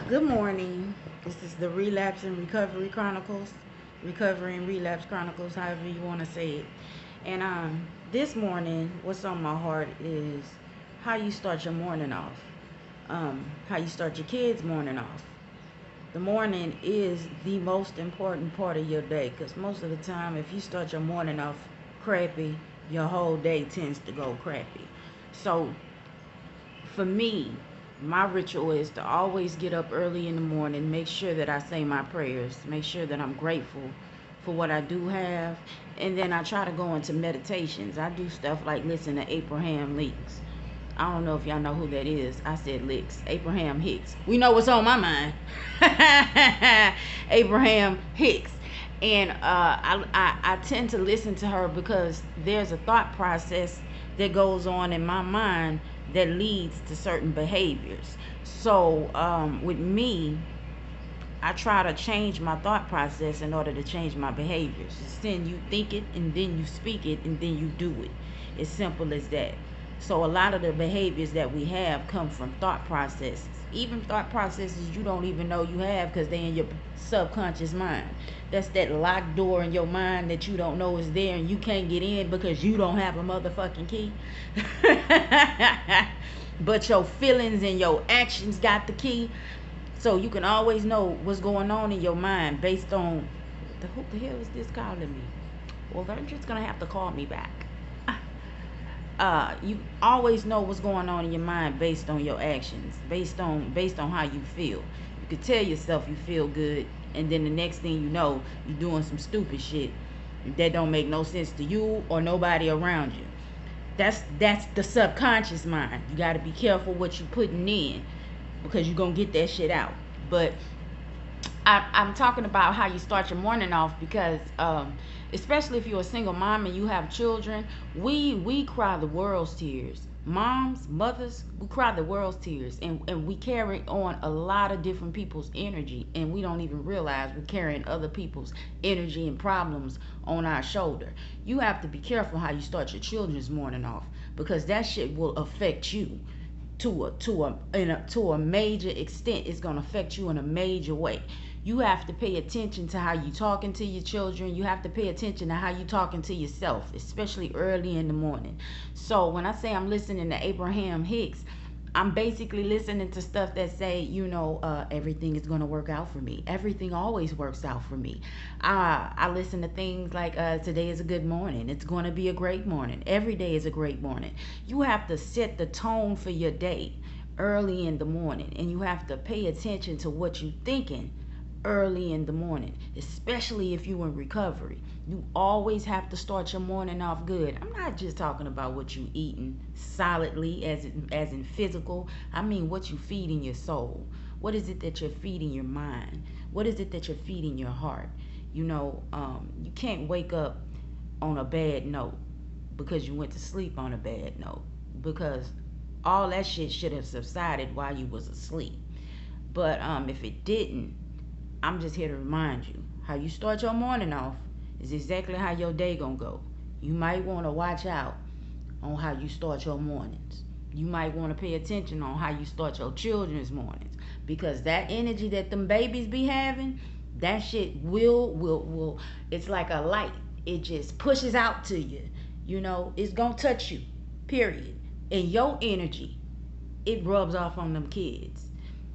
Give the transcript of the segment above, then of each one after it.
Good morning. This is the Relapse and Recovery Chronicles, Recovery and Relapse Chronicles, however you want to say it. And this morning, what's on my heart is how you start your morning off, how you start your kids' morning off. The morning is the most important part of your day because most of the time, if you start your morning off crappy, your whole day tends to go crappy. So for me, my ritual is to always get up early in the morning, make sure that I say my prayers, make sure that I'm grateful for what I do have, and then I try to go into meditations. I do stuff like listen to Abraham Leaks. I don't know if y'all know who that is. I said Licks. Abraham Hicks. We know what's on my mind. Abraham Hicks. And I tend to listen to her because there's a thought process that goes on in my mind that leads to certain behaviors. So with me, I try to change my thought process in order to change my behaviors. It's then you think it and then you speak it and then you do it. It's simple as that. So a lot of the behaviors that we have come from thought processes. Even thought processes you don't even know you have because they're in your subconscious mind. That's that locked door in your mind that you don't know is there and you can't get in because you don't have a motherfucking key. But your feelings and your actions got the key. So you can always know what's going on in your mind based on who the hell is this calling me? Well, they're just gonna have to call me back. You always know what's going on in your mind based on your actions, based on how you feel. You could tell yourself you feel good, and then the next thing you know, you're doing some stupid shit that don't make no sense to you or nobody around you. That's the subconscious mind. You got to be careful what you're putting in because you're gonna get that shit out. But I'm talking about how you start your morning off because especially if you're a single mom and you have children, we cry the world's tears. Moms, mothers, we cry the world's tears, and we carry on a lot of different people's energy, and we don't even realize we're carrying other people's energy and problems on our shoulder. You have to be careful how you start your children's morning off because that shit will affect you to a major extent. It's going to affect you in a major way. You have to pay attention to how you talking to your children. You have to pay attention to how you talking to yourself, especially early in the morning. So when I say I'm listening to Abraham Hicks, I'm basically listening to stuff that say, everything is going to work out for me. Everything always works out for me. I listen to things like today is a good morning. It's going to be a great morning. Every day is a great morning. You have to set the tone for your day early in the morning, and you have to pay attention to what you're thinking early in the morning, especially if you're in recovery. You always have to start your morning off good. I'm not just talking about what you eating solidly as in physical. I mean what you feed in your soul. What is it that you're feeding your mind? What is it that you're feeding your heart? You can't wake up on a bad note because you went to sleep on a bad note, because all that shit should have subsided while you was asleep. But if it didn't, I'm just here to remind you, how you start your morning off is exactly how your day gonna go. You might want to watch out on how you start your mornings. You might want to pay attention on how you start your children's mornings, because that energy that them babies be having, that shit will it's like a light. It just pushes out to you. It's gonna touch you. Period. And your energy, it rubs off on them kids.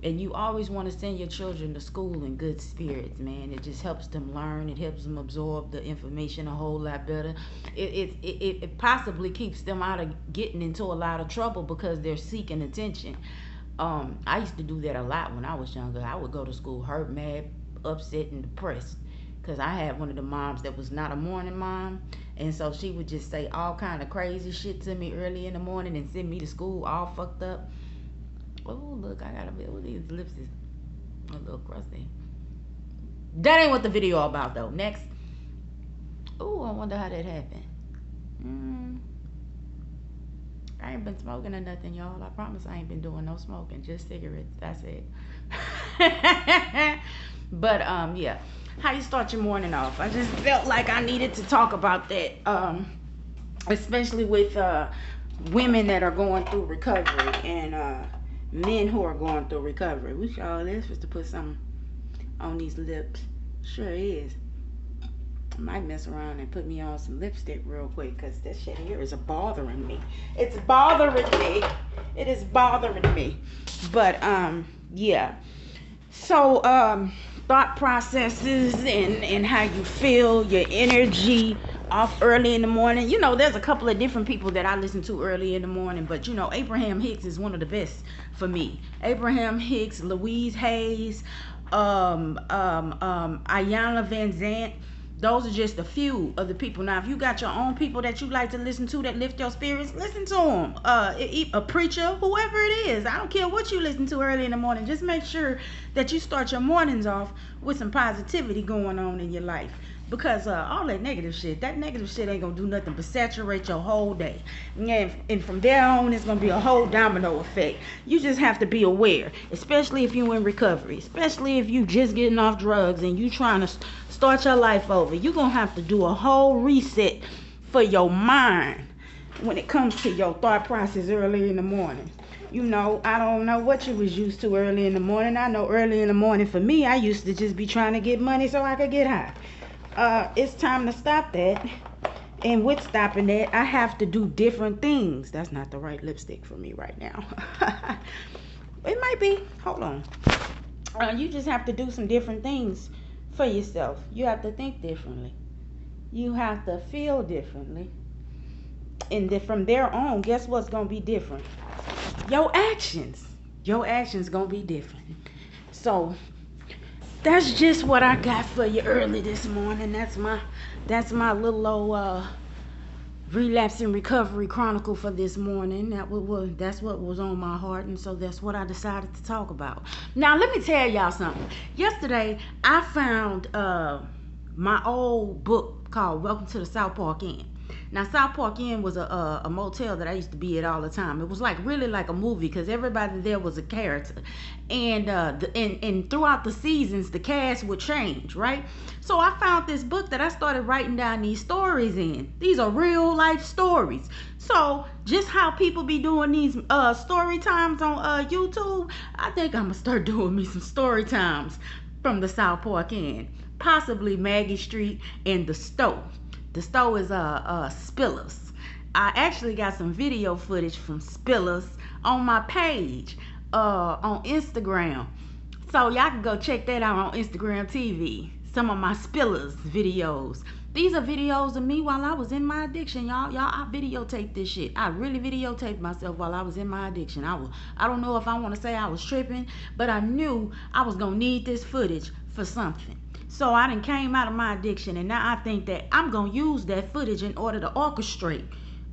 And you always want to send your children to school in good spirits, man. It just helps them learn. It helps them absorb the information a whole lot better. It possibly keeps them out of getting into a lot of trouble because they're seeking attention. I used to do that a lot when I was younger. I would go to school hurt, mad, upset, and depressed because I had one of the moms that was not a morning mom, and so she would just say all kind of crazy shit to me early in the morning and send me to school all fucked up. Oh, look, I got a bit. Oh, these lips is a little crusty. That ain't what the video all about, though. Next. Oh, I wonder how that happened. I ain't been smoking or nothing, y'all. I promise I ain't been doing no smoking. Just cigarettes. That's it. But, yeah. How you start your morning off? I just felt like I needed to talk about that. Especially with women that are going through recovery and Men who are going through recovery. We sure is supposed to put something on these lips. Sure is. I might mess around and put me on some lipstick real quick because this shit here is bothering me. It's bothering me. It is bothering me. But yeah. So thought processes and how you feel, your energy off early in the morning. You know, there's a couple of different people that I listen to early in the morning, but you know, Abraham Hicks is one of the best for me. Abraham Hicks, Louise Hayes, Ayanna Van Zant. Those are just a few of the people. Now, if you got your own people that you like to listen to that lift your spirits, listen to them. A preacher, whoever it is. I don't care what you listen to early in the morning. Just make sure that you start your mornings off with some positivity going on in your life. Because all that negative shit ain't going to do nothing but saturate your whole day. And from there on, it's going to be a whole domino effect. You just have to be aware, especially if you're in recovery, especially if you just getting off drugs and you trying to start your life over. You're going to have to do a whole reset for your mind when it comes to your thought process early in the morning. You know, I don't know what you was used to early in the morning. I know early in the morning for me, I used to just be trying to get money so I could get high. It's time to stop that. And with stopping that, I have to do different things. That's not the right lipstick for me right now. It might be. Hold on. You just have to do some different things for yourself. You have to think differently. You have to feel differently. And then from there on, guess what's going to be different? Your actions. Your actions going to be different. So that's just what I got for you early this morning. That's my little old relapse and recovery chronicle for this morning. That's what was on my heart, and so that's what I decided to talk about. Now let me tell y'all something. Yesterday I found my old book called Welcome to the South Park Inn. Now, South Park Inn was a motel that I used to be at all the time. It was really like a movie because everybody there was a character. And and throughout the seasons, the cast would change, right? So I found this book that I started writing down these stories in. These are real life stories. So just how people be doing these story times on YouTube, I think I'm going to start doing me some story times from the South Park Inn. Possibly Maggie Street and the Stove. The store is Spillers. I actually got some video footage from Spillers on my page on Instagram. So y'all can go check that out on Instagram TV. Some of my Spillers videos. These are videos of me while I was in my addiction, y'all. I videotaped this shit. I really videotaped myself while I was in my addiction. I don't know if I want to say I was tripping, but I knew I was going to need this footage for something. So I done came out of my addiction, and now I think that I'm going to use that footage in order to orchestrate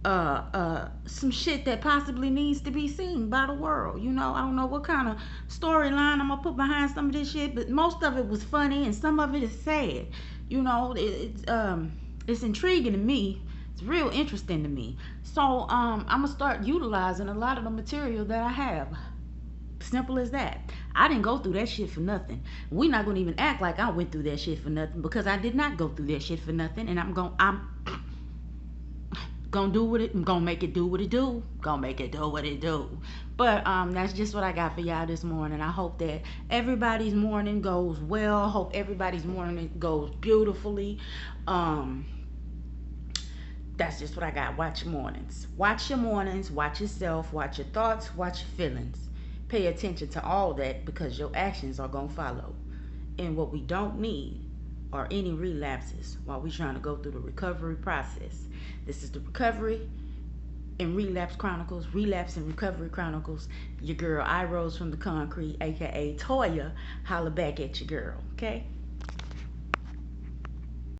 some shit that possibly needs to be seen by the world. You know, I don't know what kind of storyline I'm going to put behind some of this shit, but most of it was funny and some of it is sad. You know, it's intriguing to me. It's real interesting to me. So I'm going to start utilizing a lot of the material that I have. Simple as that. I didn't go through that shit for nothing. We're not gonna even act like I went through that shit for nothing, because I did not go through that shit for nothing. And I'm gonna do what it. I'm gonna make it do what it do. Gonna make it do what it do. But that's just what I got for y'all this morning. I hope that everybody's morning goes well. Hope everybody's morning goes beautifully. That's just what I got. Watch your mornings. Watch your mornings. Watch yourself. Watch your thoughts. Watch your feelings. Pay attention to all that, because your actions are going to follow. And what we don't need are any relapses while we're trying to go through the recovery process. This is the Recovery and Relapse Chronicles, Relapse and Recovery Chronicles. Your girl, I Rose from the Concrete, aka Toya. Holla back at your girl, okay?